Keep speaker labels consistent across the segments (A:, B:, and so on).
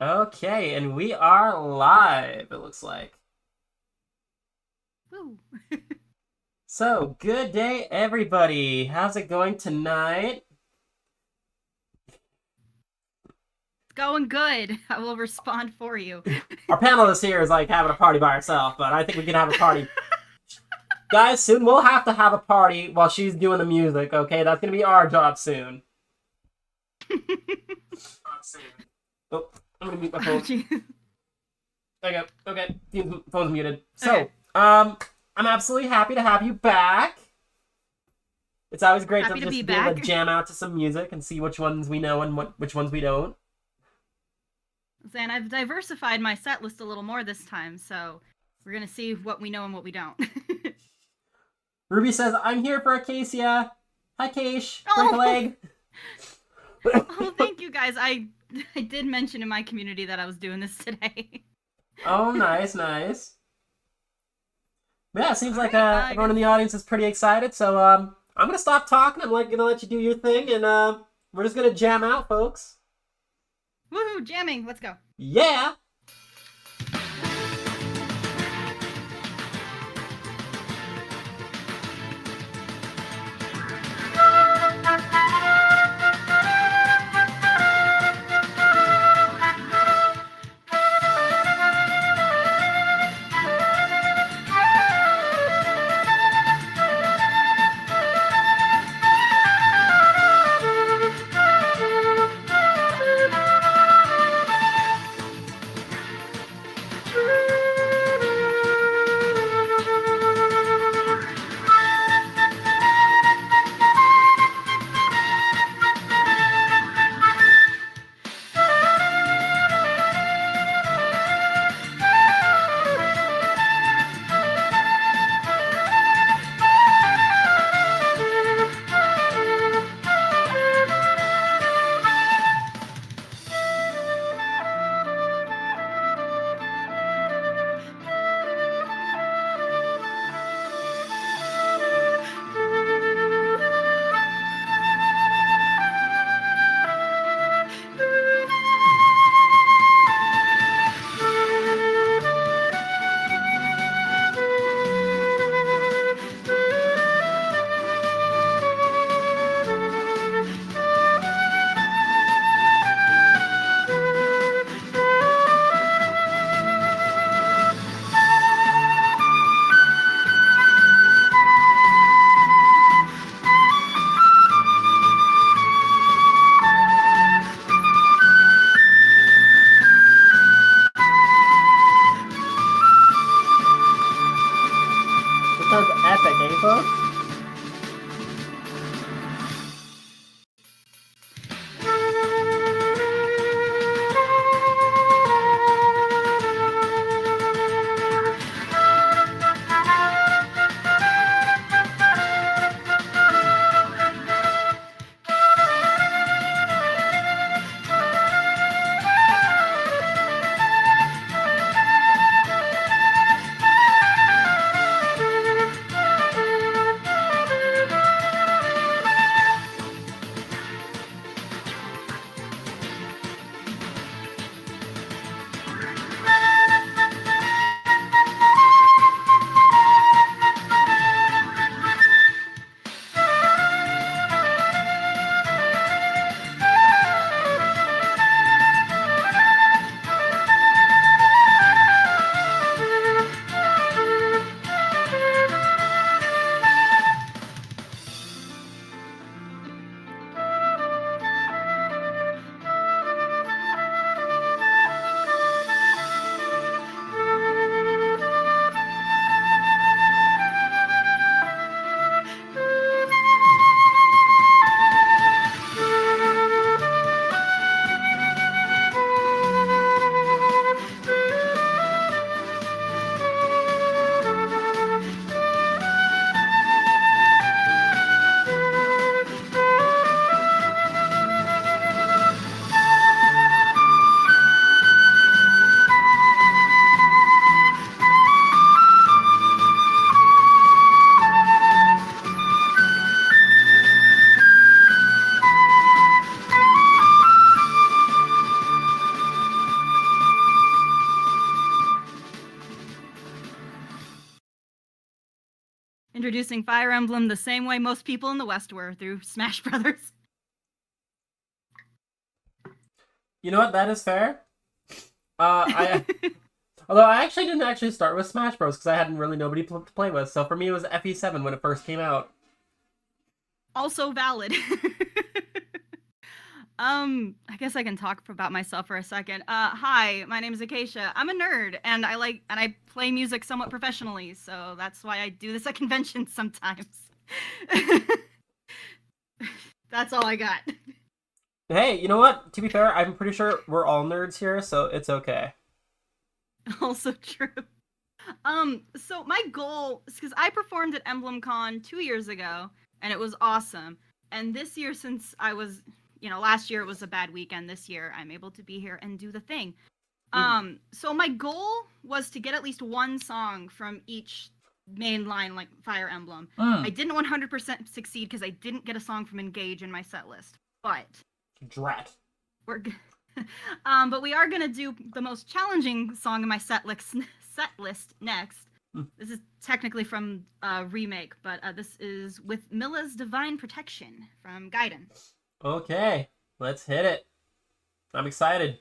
A: Okay, and we are live, it looks like.
B: Woo.
A: So, good day, everybody. How's it going tonight?
B: It's going good. I will respond for you.
A: Our panelist here is like having a party by herself, but I think we can have a party. Guys, soon we'll have to have a party while she's doing the music, okay? That's gonna be our job soon. Oh, I'm gonna mute my phone. There you go. Okay, phone's muted. So,
B: Okay.
A: I'm absolutely happy to have you back. It's always great
B: Happy
A: to
B: to
A: just
B: be
A: be able to
B: back.
A: jam out to some music and see which ones we know and which ones we don't.
B: And I've diversified my set list a little more this time, so we're gonna see what we know and what we don't.
A: Ruby says, I'm here for Acacia. Hi, Keish. Break a leg.
B: Oh, thank you guys. I did mention in my community that I was doing this today.
A: Oh, nice, nice. But yeah, it seems like
B: Alright,
A: everyone in the audience is pretty excited, so I'm going to stop talking. I'm gonna let you do your thing, and we're just going to jam out, folks.
B: Woohoo, jamming. Let's go.
A: Yeah!
B: introducing Fire Emblem the same way most people in the West were, through Smash Brothers.
A: You know what? That is fair. Although I actually didn't actually start with Smash Bros. Because I hadn't really nobody to play with. So for me, it was FE7 when it first came out.
B: Also valid. I guess I can talk about myself for a second. Hi, my name is Acacia. I'm a nerd, and I play music somewhat professionally, so that's why I do this at conventions sometimes. That's all I got.
A: Hey, you know what? To be fair, I'm pretty sure we're all nerds here, so it's okay.
B: Also true. So my goal is because I performed at EmblemCon 2 years ago, and it was awesome. And this year, since I was, last year it was a bad weekend. This year, I'm able to be here and do the thing. So my goal was to get at least one song from each main line, like Fire Emblem. I didn't 100% succeed because I didn't get a song from Engage in my set list. But
A: Drat.
B: but we are gonna do the most challenging song in my set list next. This is technically from a remake, but this is with Milla's Divine Protection from Gaiden.
A: Okay, let's hit it. I'm excited.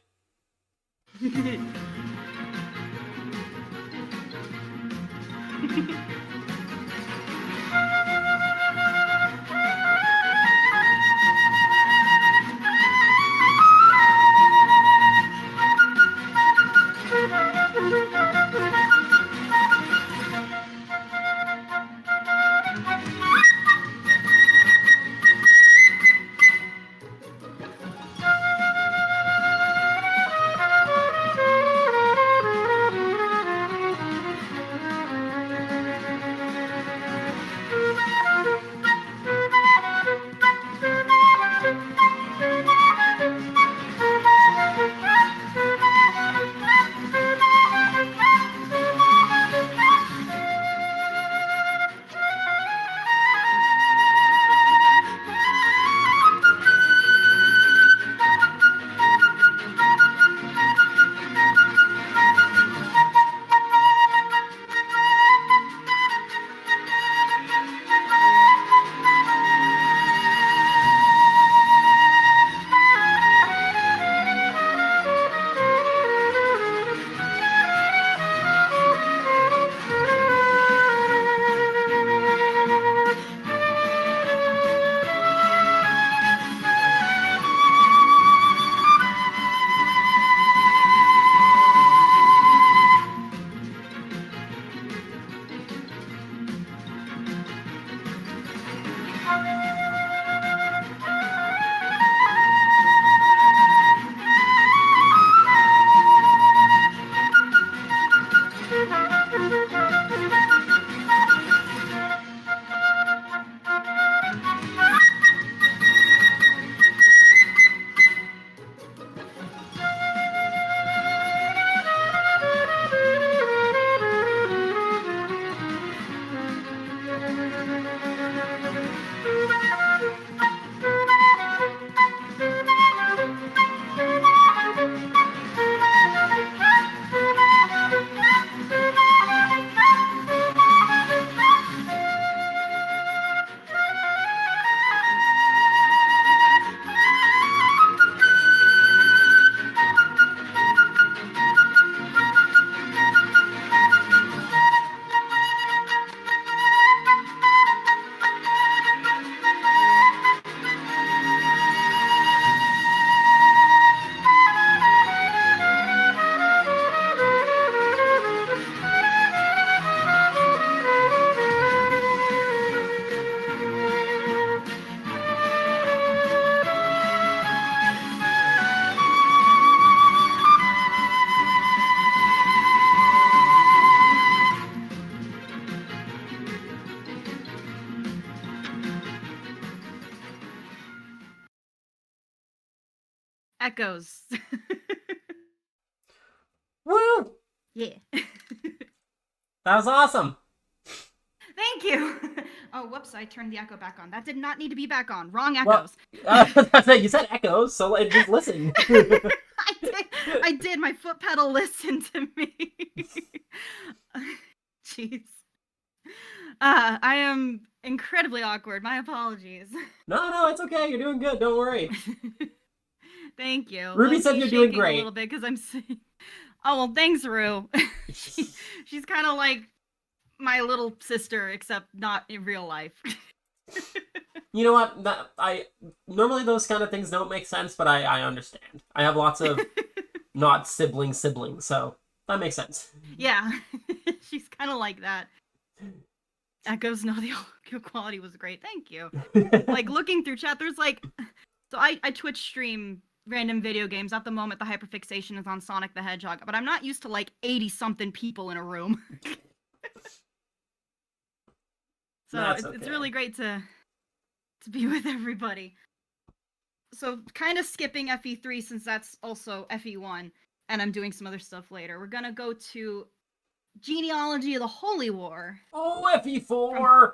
B: Echoes.
A: Woo!
B: Yeah.
A: That was awesome.
B: Thank you. Oh, whoops! I turned the echo back on. That did not need to be back on. Wrong
A: Well,
B: echoes.
A: you said echoes, so just listen.
B: I did. My foot pedal listened to me. Jeez. I am incredibly awkward. My apologies.
A: No, it's okay. You're doing good. Don't worry.
B: Thank you.
A: Ruby said
B: Low-key
A: you're doing
B: shaking a little
A: great.
B: bit because I'm sick. Oh well, thanks, Rue. She's kind of like my little sister, except not in real life.
A: You know what? I normally those kind of things don't make sense, but I understand. I have lots of not siblings, so that makes sense.
B: Yeah, she's kind of like that. Echoes, no, the audio quality was great. Thank you. Like looking through chat, there's like, so I Twitch stream random video games. At the moment, the hyperfixation is on Sonic the Hedgehog, but I'm not used to like 80 something people in a room. So it's really great to be with everybody. So kind of skipping FE3 since that's also FE1, and I'm doing some other stuff later. We're gonna go to Genealogy of the Holy War.
A: Oh, FE4!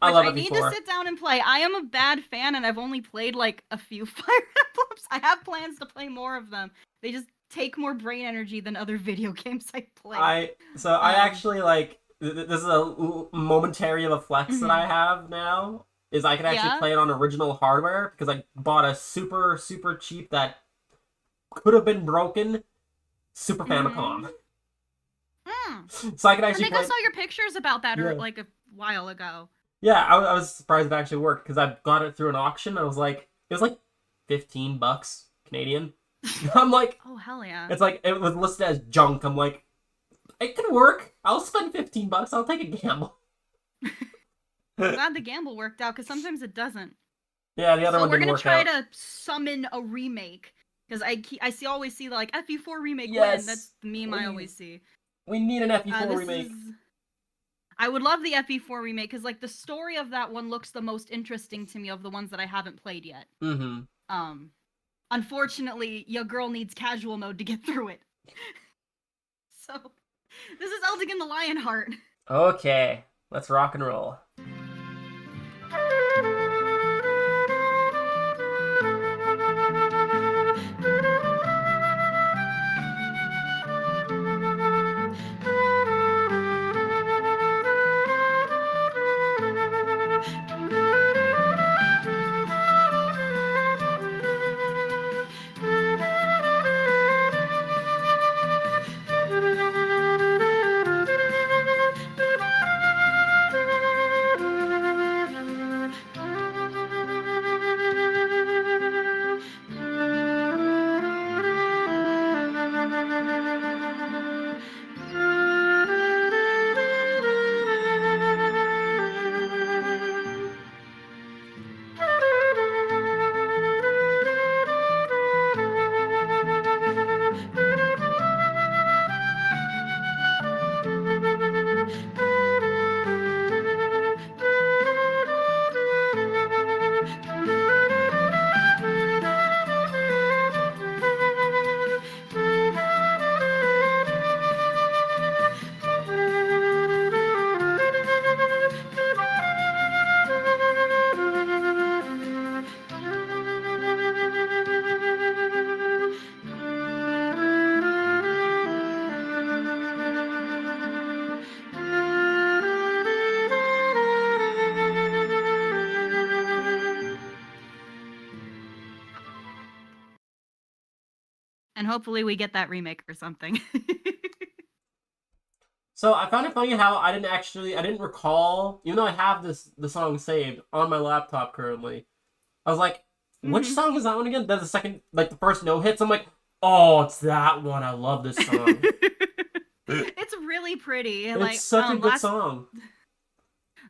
A: I love FE4.
B: I need to sit down and play. I am a bad fan, and I've only played like a few Fire Emblems. I have plans to play more of them. They just take more brain energy than other video games I play.
A: I actually like this is a momentary of a flex that I have now. Is I can actually play it on original hardware because I bought a super cheap that could have been broken Super Famicom. So I can actually.
B: I think I saw your pictures about that like a while ago.
A: Yeah, I was surprised it actually worked because I got it through an auction. I was like, it was like $15 Canadian. I'm like,
B: oh hell yeah!
A: It's like it was listed as junk. I'm like, it can work. I'll spend $15. I'll take a gamble.
B: I'm glad the gamble worked out because sometimes it doesn't.
A: Yeah, the other one didn't work out.
B: We're gonna try to summon a remake because I always see like FE4 remake win. That's the meme I always see.
A: We need an FE4 remake.
B: I would love the FE4 remake because like the story of that one looks the most interesting to me of the ones that I haven't played yet. Unfortunately, your girl needs casual mode to get through it. So, this is Eldigan the Lionheart.
A: Okay, let's rock and roll.
B: And hopefully we get that remake or something.
A: So I found it funny how I didn't recall, even though I have the song saved on my laptop currently. I was like, which song is that one again? There's the second, like the first no hits. I'm like, oh, it's that one. I love this song.
B: It's really pretty.
A: It's
B: like,
A: such a good song.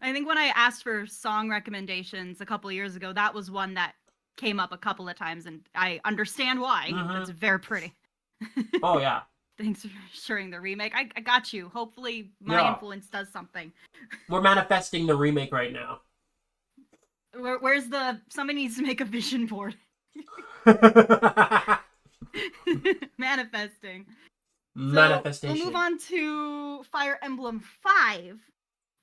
B: I think when I asked for song recommendations a couple of years ago, that was one that came up a couple of times, and I understand why. It's very pretty.
A: Oh, yeah.
B: Thanks for sharing the remake. I got you. Hopefully my influence does something.
A: We're manifesting the remake right now.
B: Where's somebody needs to make a vision board. Manifesting.
A: Manifestation.
B: We'll move on to Fire Emblem 5.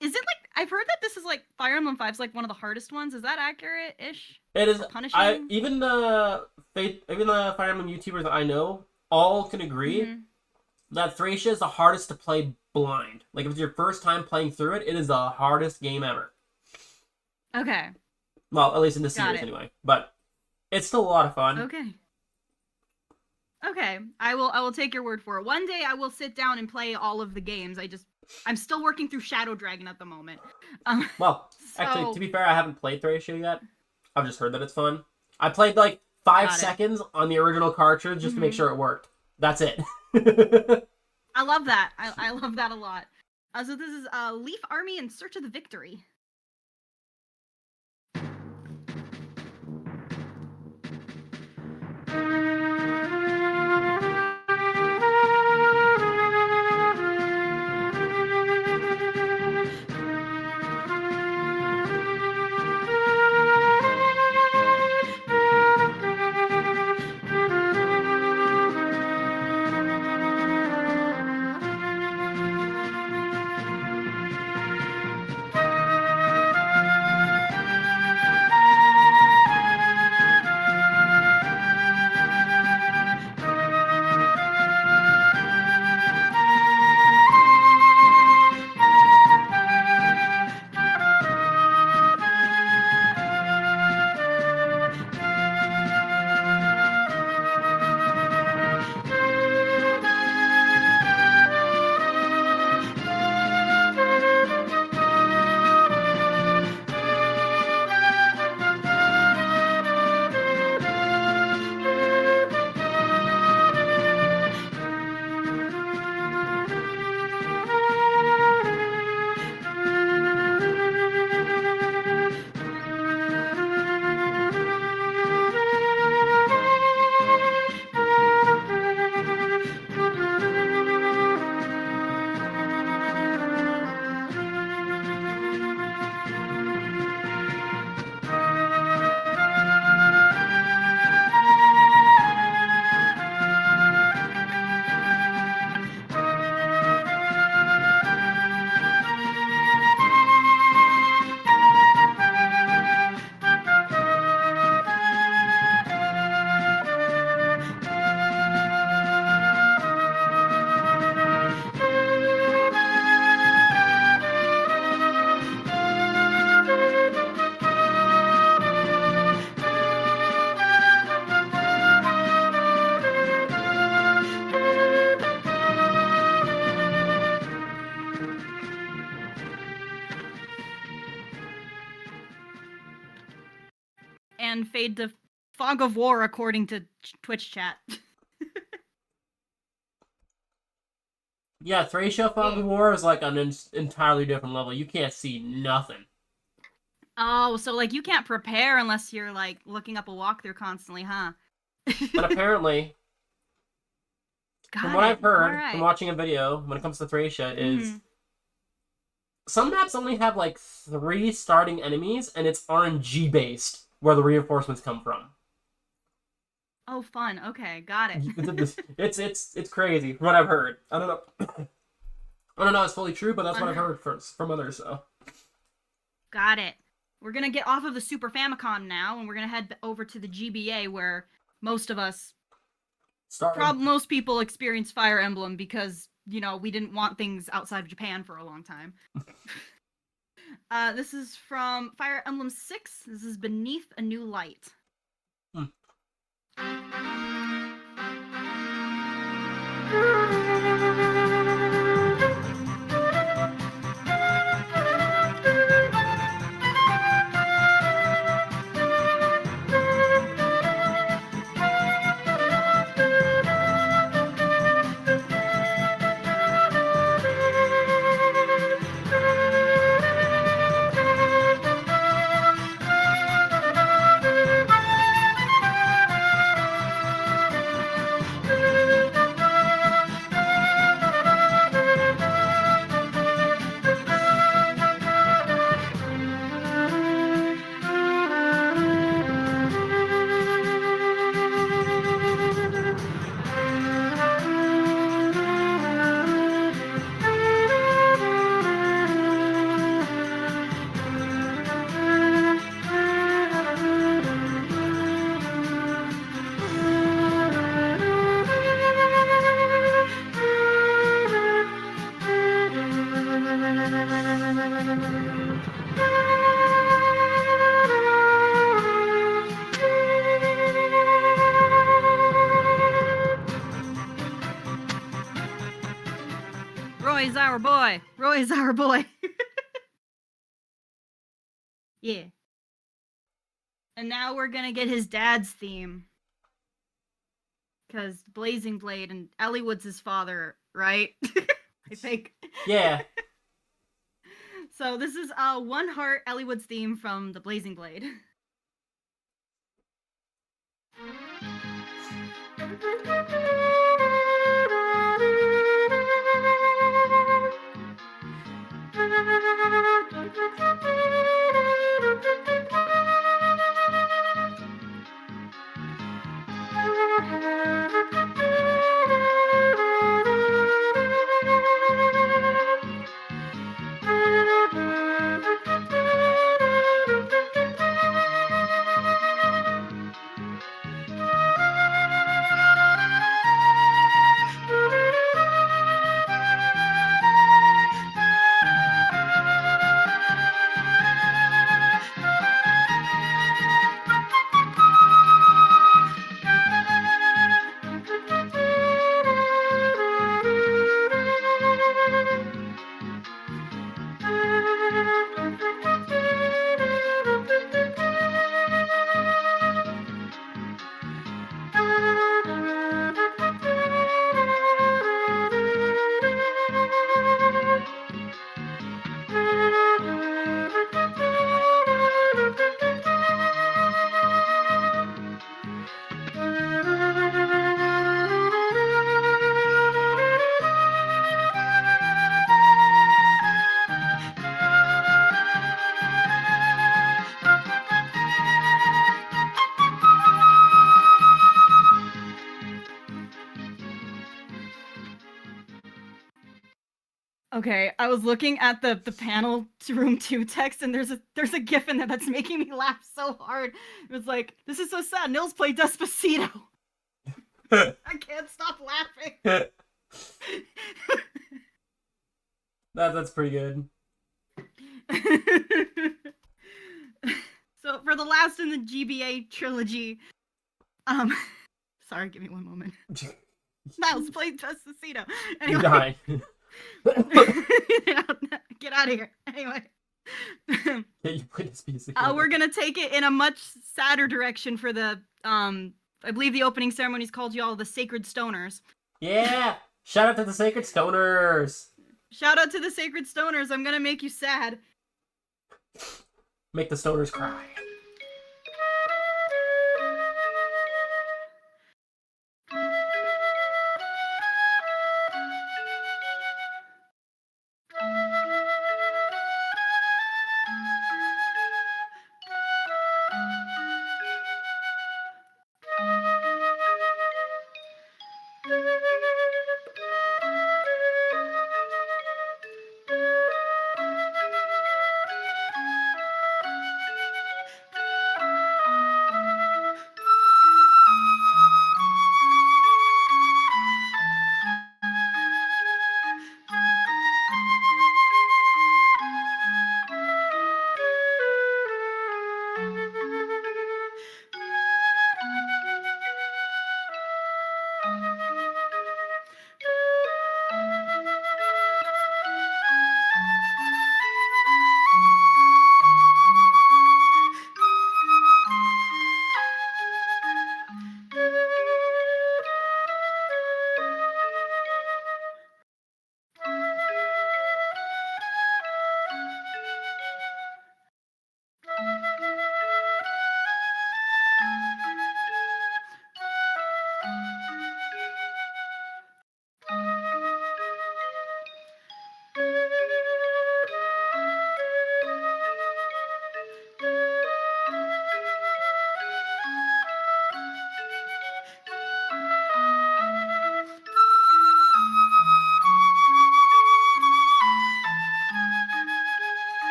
B: Is it like, I've heard that this is like, Fire Emblem 5 is like one of the hardest ones. Is that accurate-ish?
A: It is.
B: Punishing?
A: Even the Fire Emblem YouTubers I know all can agree that Thracia is the hardest to play blind. Like, if it's your first time playing through it, it is the hardest game ever.
B: Okay.
A: Well, at least in this series, anyway. But it's still a lot of fun.
B: Okay. Okay, I will take your word for it. One day I will sit down and play all of the games. I'm still working through Shadow Dragon at the moment.
A: Well, actually, to be fair, I haven't played Thracia yet. I've just heard that it's fun. I played like 5 seconds on the original cartridge just to make sure it worked. That's it.
B: I love that. I love that a lot. So this is Leaf Army in Search of the Victory. And fade to Fog of War according to Twitch chat.
A: Yeah, Thracia Fog of War is like an entirely different level. You can't see nothing.
B: Oh, so like you can't prepare unless you're like looking up a walkthrough constantly, huh?
A: But apparently, from what I've heard from watching a video when it comes to Thracia is some maps only have like 3 starting enemies and it's RNG based where the reinforcements come from.
B: Oh, fun. Okay, got it.
A: It's crazy from what I've heard. I don't know. I don't know if it's fully true, but that's what I've heard from others. So.
B: Got it. We're gonna get off of the Super Famicom now, and we're gonna head over to the GBA, where most of us, most people experience Fire Emblem because we didn't want things outside of Japan for a long time. This is from Fire Emblem 6. This is Beneath a New Light. our boy. Roy is our boy. Yeah. And now we're gonna get his dad's theme. Because Blazing Blade and Elliewood's his father, right? I think.
A: Yeah.
B: So this is One Heart, Elliewood's theme from the Blazing Blade. Okay, I was looking at the panel to room 2 text, and there's a gif in there that's making me laugh so hard. It was like, this is so sad. Nils played Despacito. I can't stop laughing.
A: That's pretty good.
B: So for the last in the GBA trilogy, sorry, give me one moment. Nils played Despacito. Anyway.
A: You're dying.
B: Get out of here. Anyway.
A: Yeah, you play this piece again.
B: We're gonna take it in a much sadder direction for the I believe the opening ceremony's called y'all the Sacred Stoners.
A: Yeah! Shout out to the Sacred Stoners!
B: Shout out to the Sacred Stoners. I'm gonna make you sad.
A: Make the Stoners cry.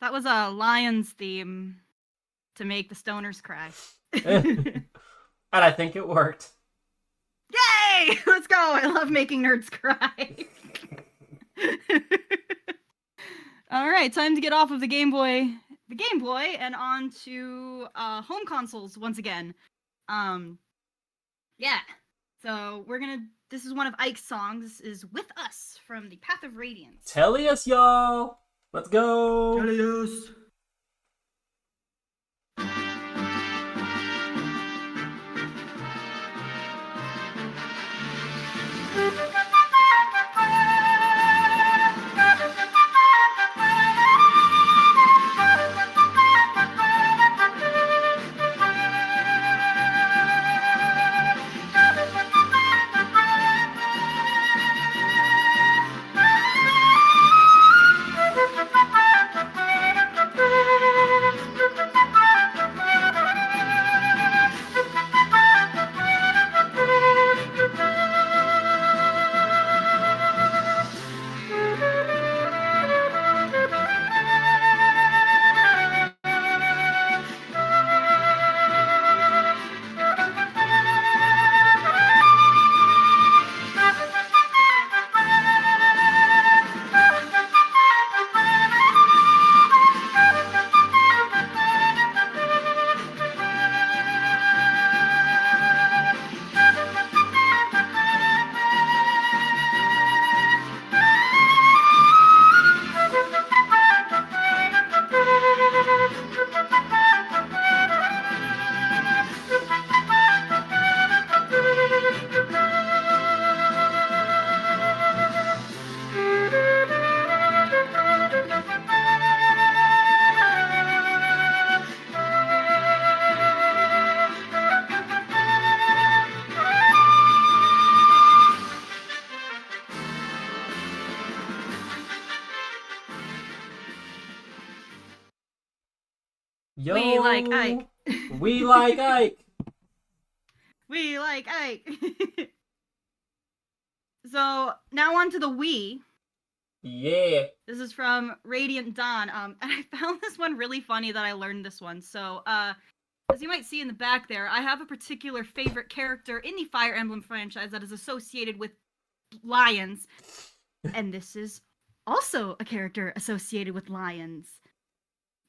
B: That was a Lions theme to make the stoners cry.
A: And I think it worked.
B: Yay! Let's go! I love making nerds cry. All right, time to get off of the Game Boy, and on to home consoles once again. Yeah. So this is one of Ike's songs. This is With Us from the Path of Radiance.
A: Tellius, y'all! Let's go!
C: Tellius!
A: Yo,
B: we like Ike.
A: We like Ike.
B: We like Ike. So now on to the Wii.
A: Yeah.
B: This is from Radiant Dawn. And I found this one really funny that I learned this one. So, as you might see in the back there, I have a particular favorite character in the Fire Emblem franchise that is associated with lions. And this is also a character associated with lions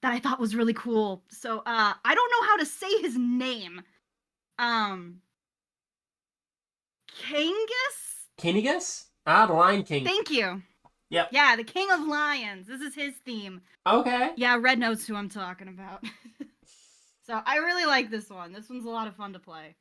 B: that I thought was really cool. So, I don't know how to say his name.
A: Kinnigus? Ah, the Lion King.
B: Thank you.
A: Yep.
B: Yeah, the King of Lions. This is his theme.
A: Okay.
B: Yeah, Red knows who I'm talking about. So I really like this one. This one's a lot of fun to play.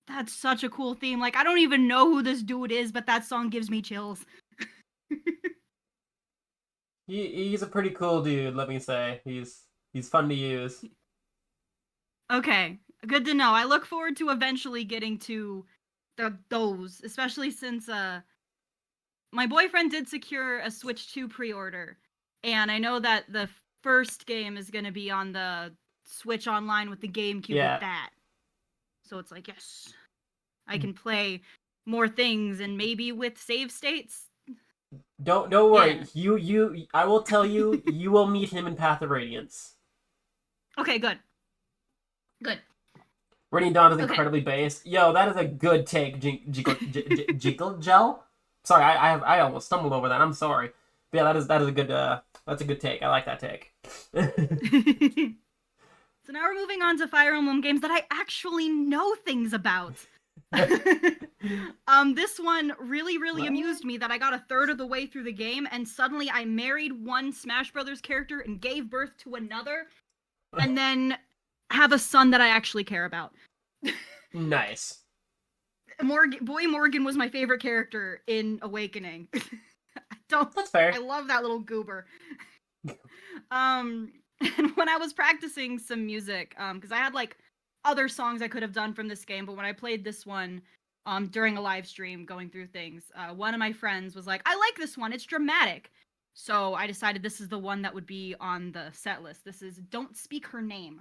B: That's such a cool theme. Like, I don't even know who this dude is, but that song gives me chills.
A: He's a pretty cool dude, let me say. He's fun to use.
B: Okay, good to know. I look forward to eventually getting to those, especially since my boyfriend did secure a Switch 2 pre-order, and I know that the first game is going to be on the Switch Online with the GameCube with that. So it's like, yes, I can play more things and maybe with save states.
A: Don't worry. I will tell you, you will meet him in Path of Radiance.
B: Okay, good. Good.
A: Radiant Dawn is incredibly based. Yo, that is a good take, Jiggle Gel. Sorry, I almost stumbled over that. I'm sorry. But yeah, that is a good that's a good take. I like that take.
B: So now we're moving on to Fire Emblem games that I actually know things about. This one really amused me that I got a third of the way through the game and suddenly I married one Smash Brothers character and gave birth to another, and then have a son that I actually care about.
A: Nice.
B: Boy Morgan was my favorite character in Awakening.
A: That's fair.
B: I love that little goober. And when I was practicing some music, because I had like other songs I could have done from this game, but when I played this one during a live stream going through things, one of my friends was like, I like this one, it's dramatic. So I decided this is the one that would be on the set list. This is Don't Speak Her Name.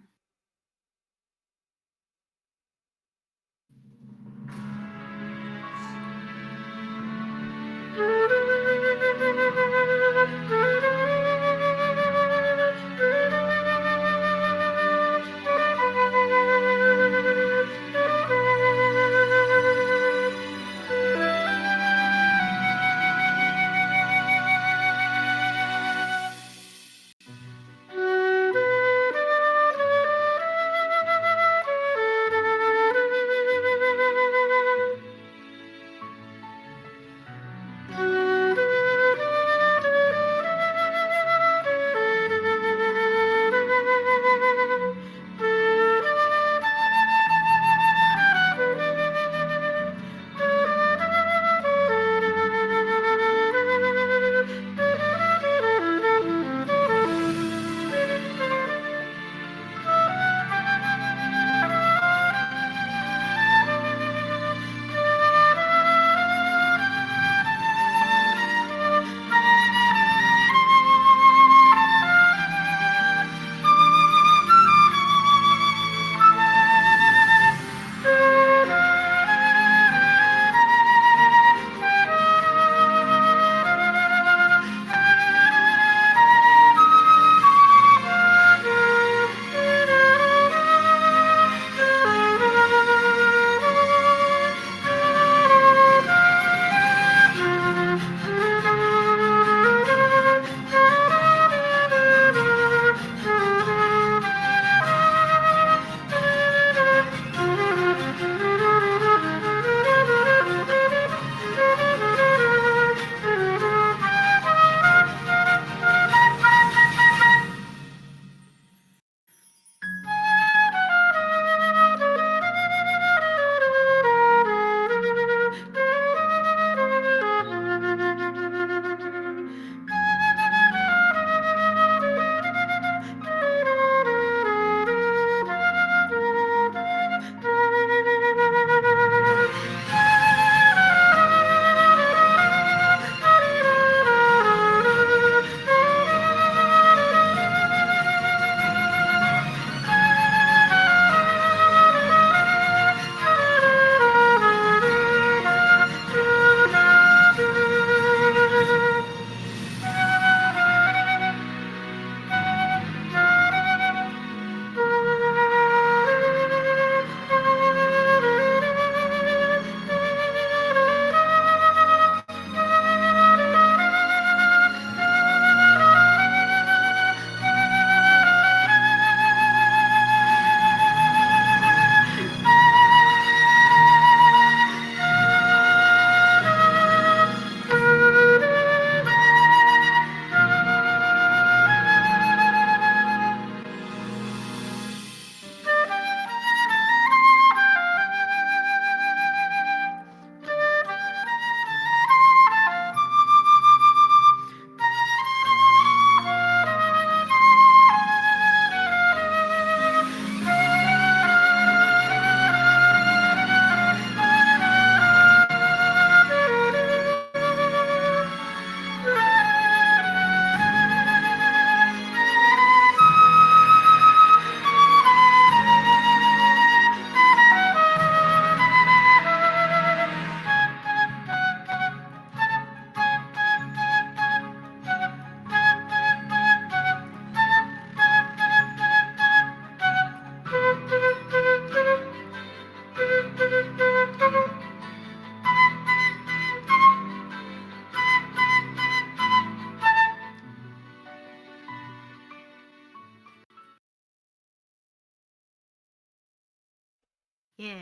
B: Yeah.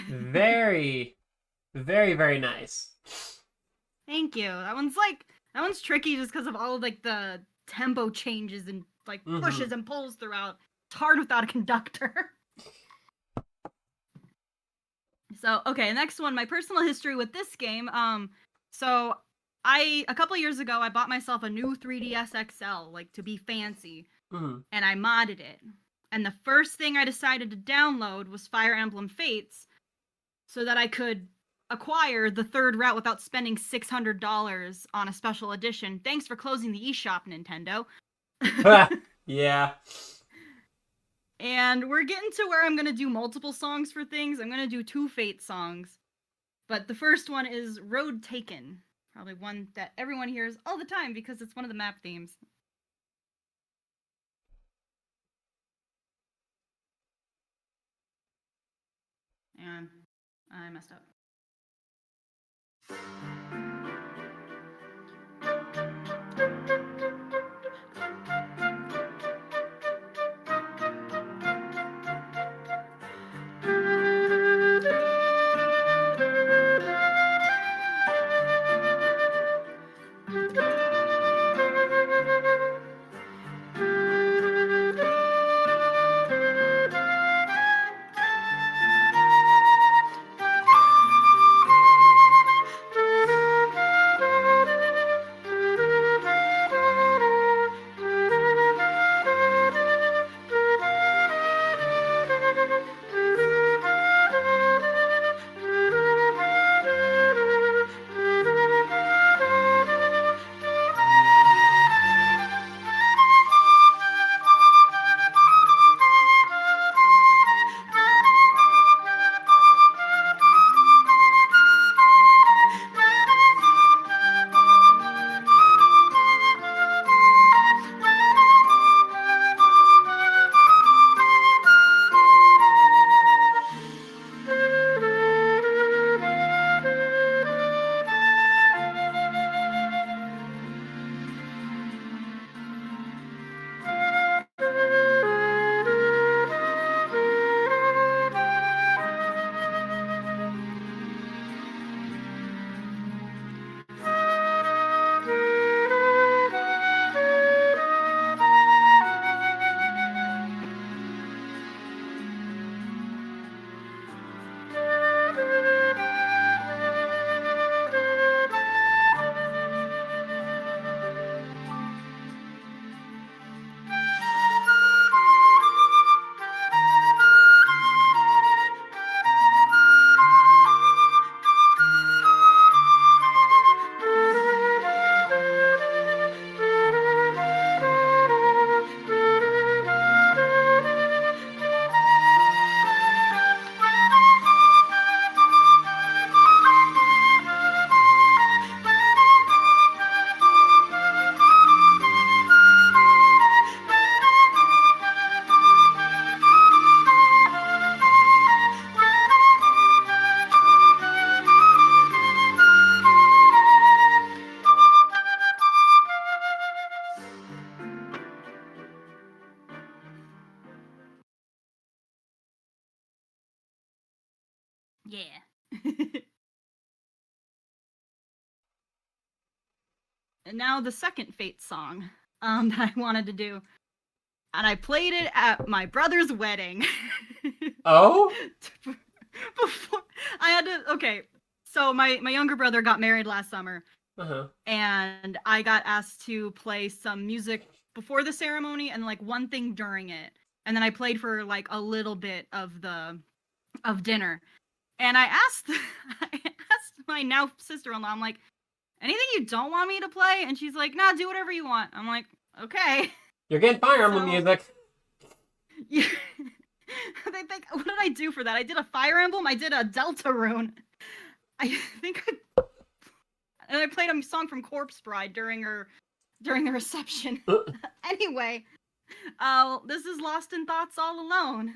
A: Very, very, very nice.
B: Thank you. That one's tricky just because of all of like the tempo changes and like pushes and pulls throughout. It's hard without a conductor. So, okay, next one, my personal history with this game. So a couple years ago I bought myself a new 3DS XL, like to be fancy, and I modded it. And the first thing I decided to download was Fire Emblem Fates, so that I could acquire the third route without spending $600 on a special edition. Thanks for closing the eShop, Nintendo.
A: Yeah.
B: And we're getting to where I'm going to do multiple songs for things. I'm going to do 2 Fate songs. But the first one is Road Taken. Probably one that everyone hears all the time because it's one of the map themes. And I messed up. Yeah. And now the second Fate song that I wanted to do. And I played it at my brother's wedding.
A: Oh?
B: Before I had to okay. So my younger brother got married last summer. And I got asked to play some music before the ceremony and like one thing during it. And then I played for like a little bit of dinner. And I asked my now sister-in-law, I'm like, anything you don't want me to play? And she's like, nah, do whatever you want. I'm like, okay.
A: You're getting Fire Emblem music.
B: Yeah. They think, what did I do for that? I did a Fire Emblem. I did a Deltarune. And I played a song from Corpse Bride during the reception. Anyway, this is Lost in Thoughts All Alone.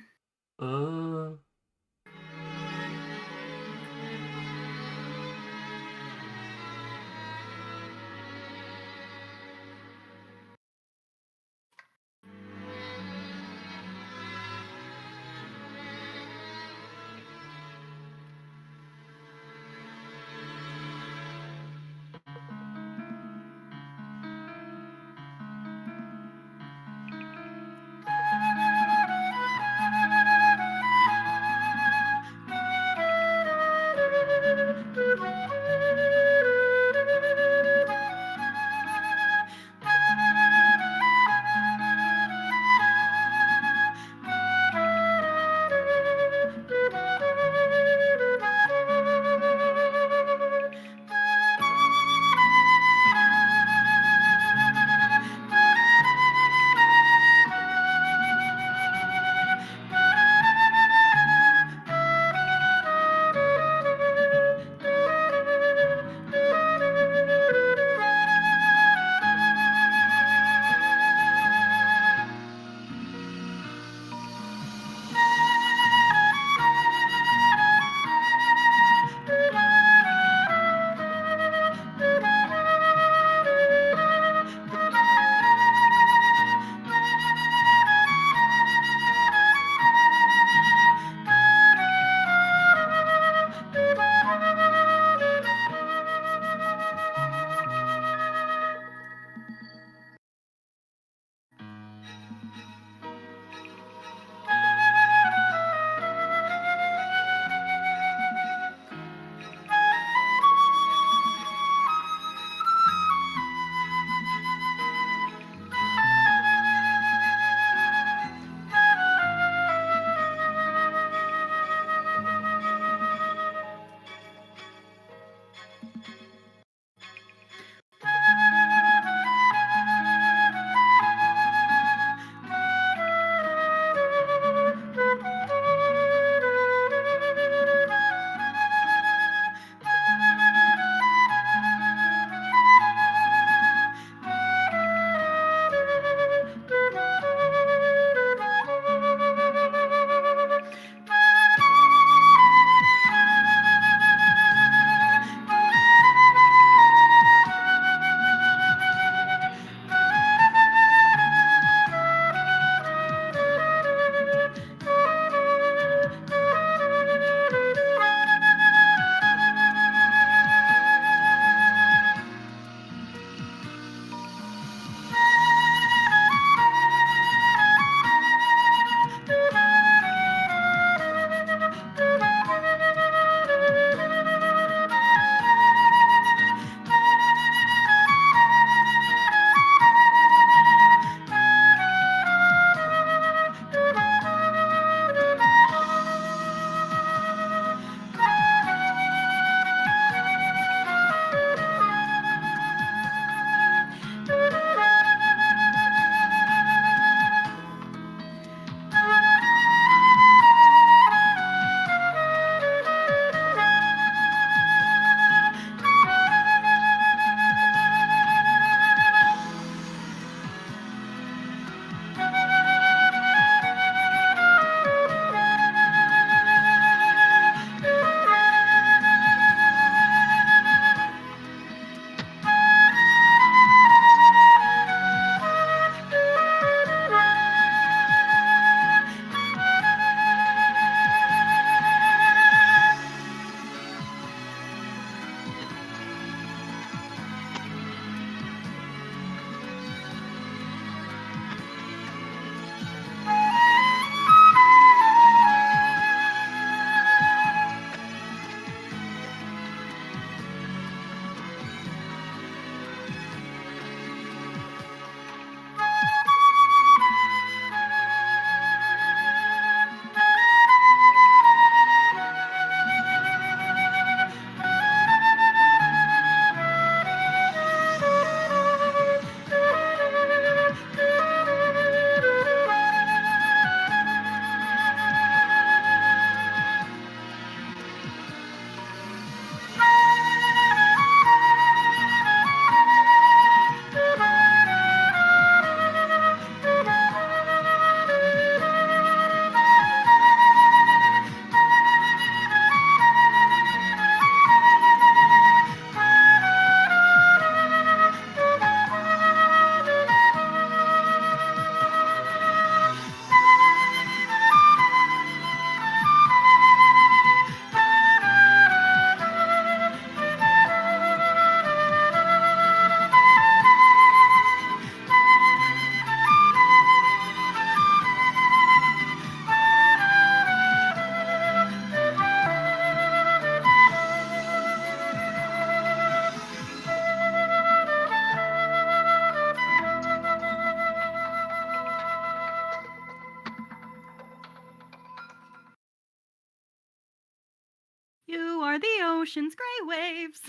B: are the ocean's gray waves,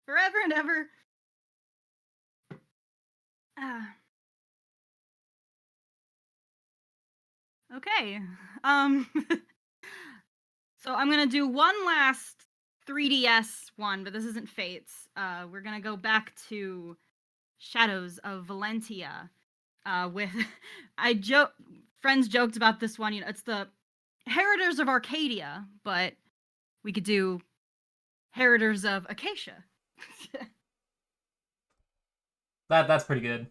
B: forever and ever. Okay. So I'm gonna do one last 3DS one, but this isn't Fates. We're gonna go back to Shadows of Valentia. With friends joked about this one. It's the Heritors of Arcadia, but we could do Heritors of Acacia.
A: That's pretty good.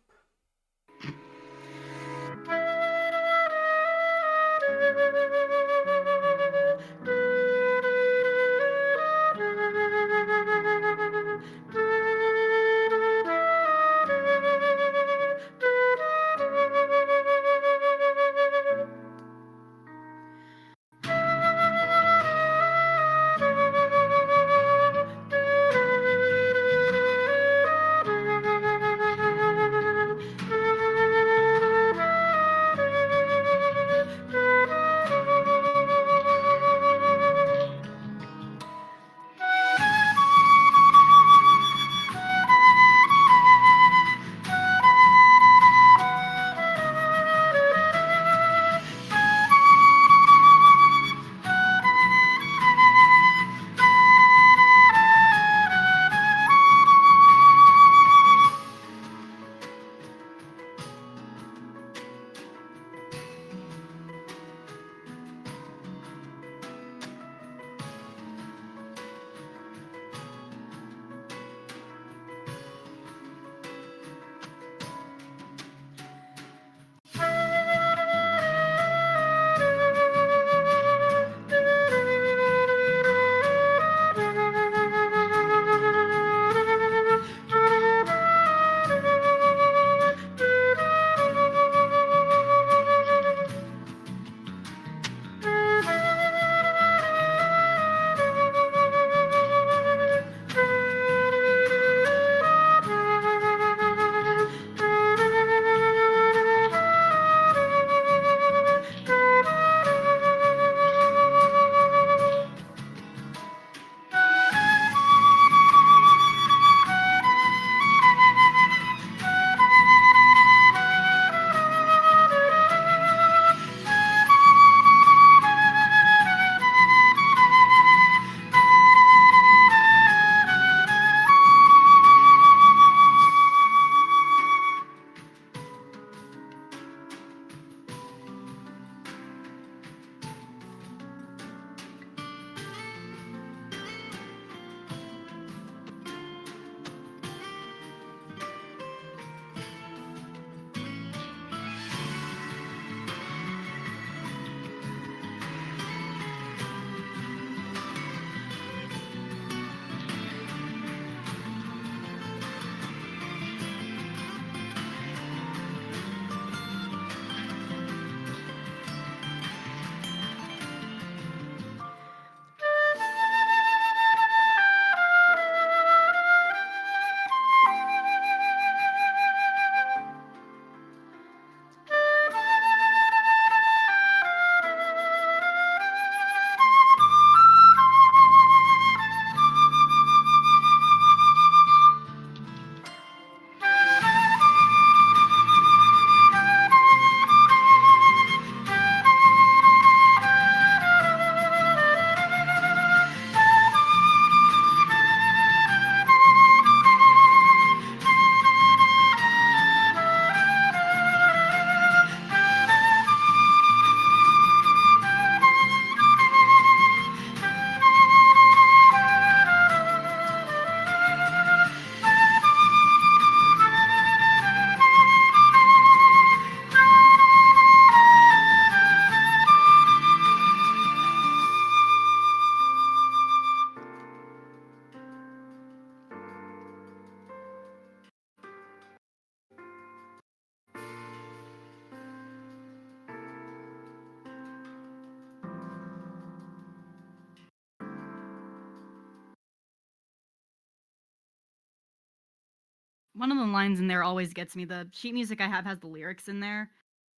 B: One of the lines in there always gets me. The sheet music I have has the lyrics in there,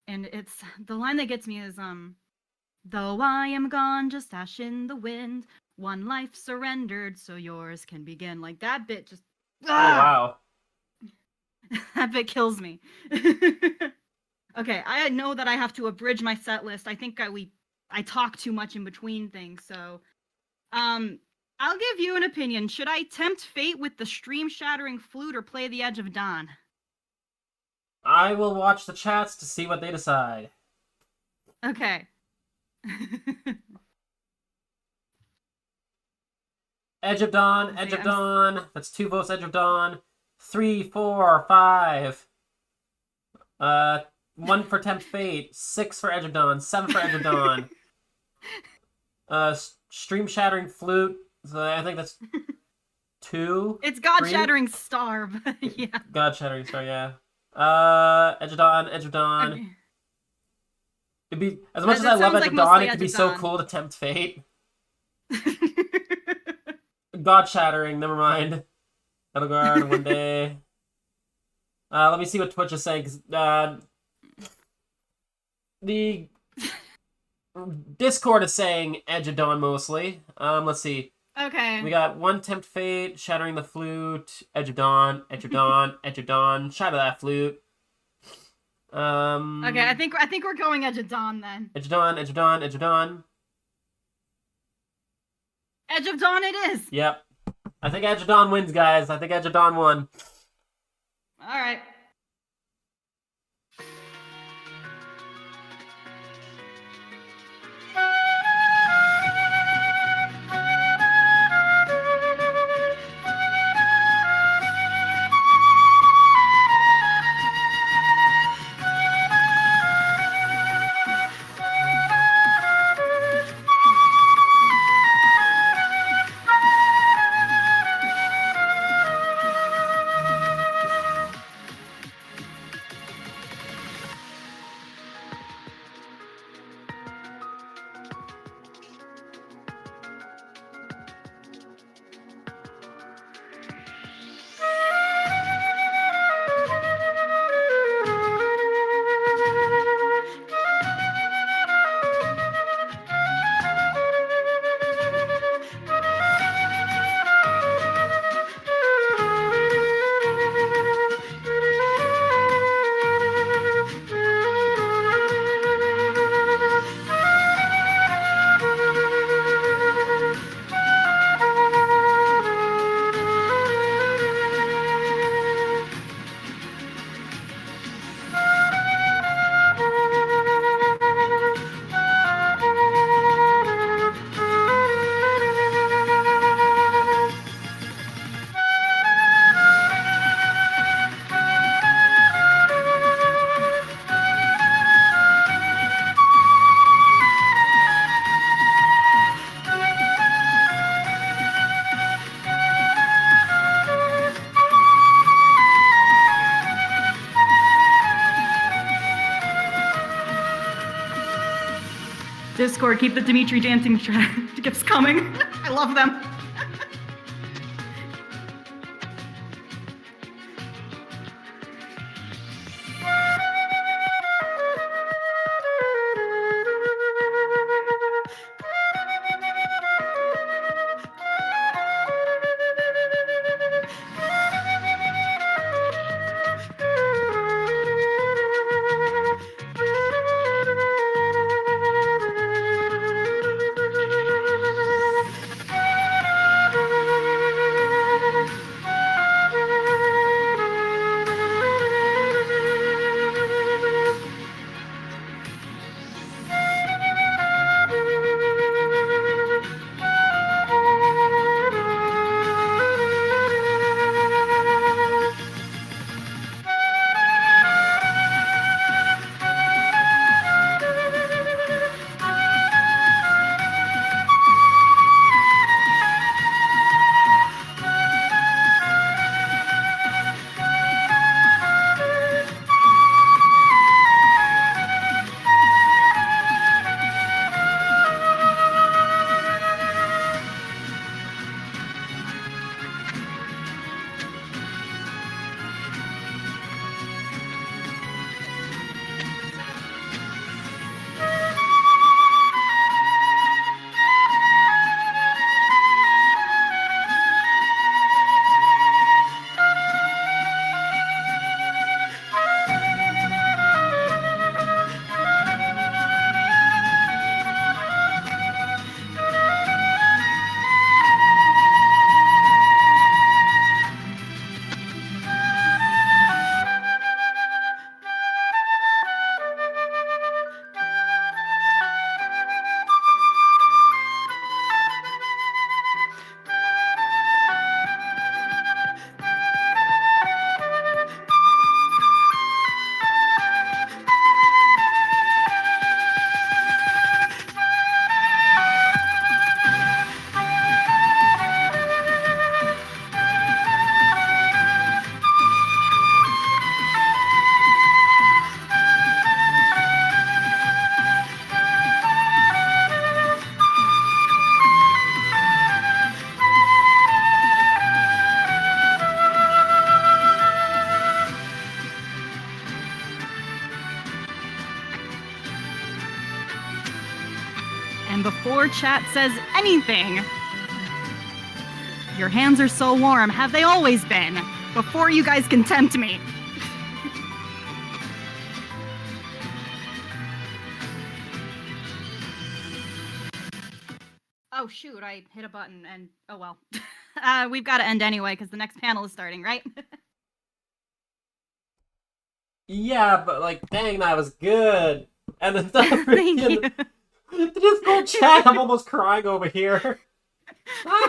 B: and it's the line that gets me is though I am gone, just ash in the wind, One life surrendered, so yours can begin. Like that bit just.
A: Oh wow.
B: That bit kills me. Okay, I know that I have to abridge my set list. I think I talk too much in between things, so I'll give you an opinion. Should I tempt fate with the stream-shattering flute or play the Edge of Dawn?
A: I will watch the chats to see what they decide.
B: Okay.
A: Edge of Dawn, Edge of Dawn. That's 2 votes, Edge of Dawn. 3, 4, 5. 1 for Tempt Fate. 6 for Edge of Dawn. 7 for Edge of Dawn. Stream Shattering Flute. So I think that's 2.
B: It's God Shattering Star, but yeah.
A: God Shattering Star, yeah. Edge of Dawn, Edge of Dawn. Okay. It'd be as much as I love Edge of Dawn, it could be so cool to tempt fate. God Shattering, never mind. Edelgard, one day. Let me see what Twitch is saying. The Discord is saying Edge of Dawn mostly. Let's see.
B: Okay.
A: We got 1 Tempt Fate, Shattering the Flute, Edge of Dawn, Edge of Dawn, Edge of Dawn, Shatter that Flute.
B: Okay, I think we're going Edge of Dawn then.
A: Edge of Dawn, Edge of Dawn, Edge of Dawn.
B: Edge of Dawn it is!
A: Yep. I think Edge of Dawn wins, guys. I think Edge of Dawn won.
B: Alright. Discord, keep the Dimitri dancing gifts coming. I love them. chat says anything. Your hands are so warm. Have they always been? Before you guys can tempt me. Oh shoot, I hit a button and oh well. We've got to end anyway because the next panel is starting, right?
A: Yeah, but like, dang, that was good. And then the
B: Thank you.
A: The Discord chat, I'm almost crying over here.
B: No,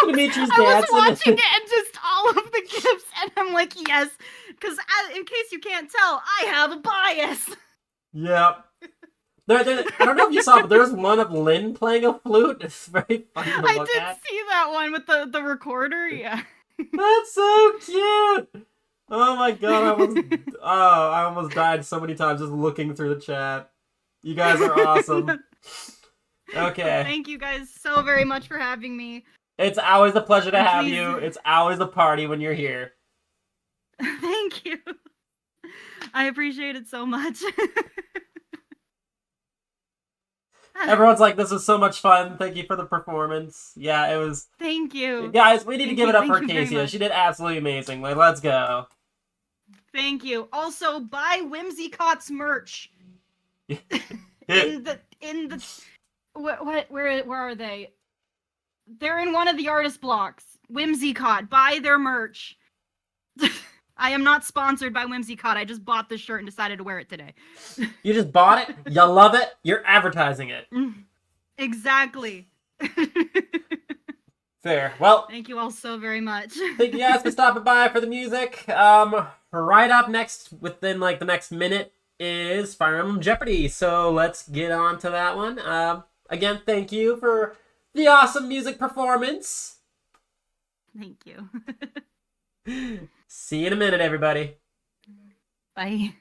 A: Dimitri's
B: I was
A: dancing.
B: watching it and just all of the gifs, and I'm like, yes, because in case you can't tell, I have a bias.
A: Yep. I don't know if you saw, but there was one of Lynn playing a flute. It's very funny to look
B: I
A: at.
B: did see that one with the recorder, yeah.
A: That's so cute! Oh my god, I almost died so many times just looking through the chat. You guys are awesome. Okay.
B: Thank you guys so very much for having me.
A: It's always a pleasure to have
B: Please.
A: you. It's always a party when you're here.
B: Thank you. I appreciate it so much.
A: Everyone's like, this was so much fun. Thank you for the performance. Yeah, it was.
B: Thank you.
A: Guys, we need to give it up for
B: Thank you very
A: Acacia.
B: much.
A: She did absolutely amazing. Like, let's go.
B: Thank you. Also, buy WhimsyCot's merch. Where are they? They're in one of the artist blocks. WhimsyCot, buy their merch. I am not sponsored by WhimsyCot. I just bought this shirt and decided to wear it today.
A: You just bought it. You love it. You're advertising it.
B: Exactly.
A: Fair. Well,
B: thank you all so very much.
A: thank you guys for stopping by for the music. Right up next, within like the next minute, is Fire Emblem Jeopardy. So let's get on to that one. Again, thank you for the awesome music performance.
B: Thank you.
A: See you in a minute, everybody.
B: Bye.